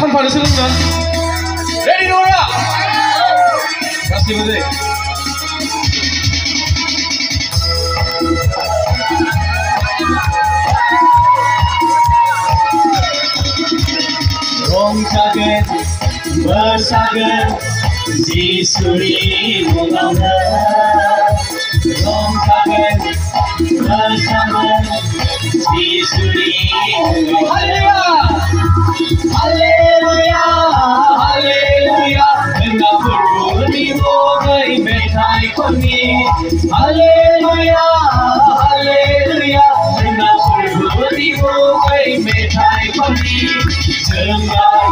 한판을 쓰는구나. 레디 노라! 가스티브들. 롱작은 Mwsagwn Jisuni Mungaonw Rongjagwn Mwsagwn Jisuni Mungaonw Hallelujah Hallelujah Engkau berbunyi bagai metai kami Hallelujah Hallelujah Engkau berbunyi bagai metai kami Jangan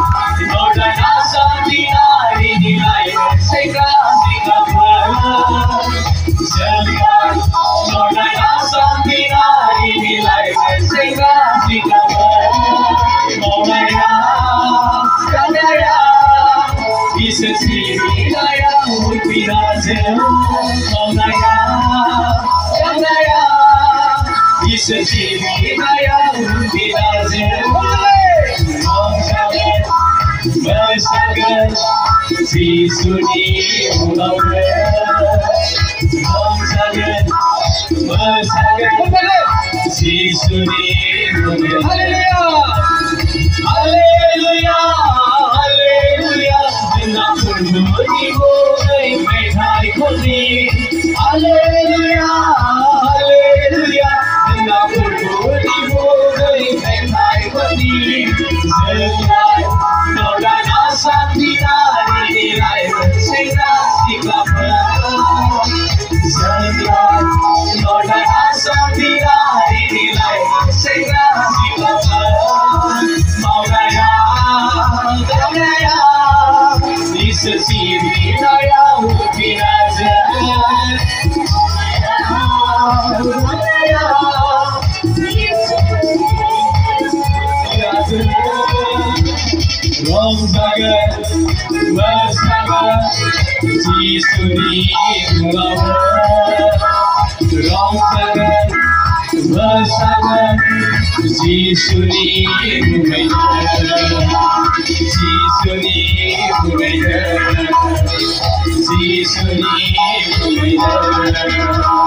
noda nasa dinari nilai sehingga Jangan noda nasa dinari nilai sehingga Maulaya Kandaya Bisa Hidaya Ulpiraja Maulaya Kandaya Bisa Hidaya Ulpiraja Mwsagwn Jisuni Mungaonw Rongjagwn Mwsagwn Jisuni Mungaonw Hallelujah Hallelujah Engkau berbunyi bagai metai kami Hallelujah Hallelujah Engkau berbunyi bagai metai kami Jangan noda nasa dinari nilai sehingga Jangan noda nasa dinari nilai sehingga Maulaya Kandaya Bisa Hidaya Ulpiraja Maulaya Rongjagwn Mwsagwn Jisuni Mungaonw Rongjagwn Mwsagwn Jisuni Mungaonw Jisuni Mungaonw Jisuni Mungaonw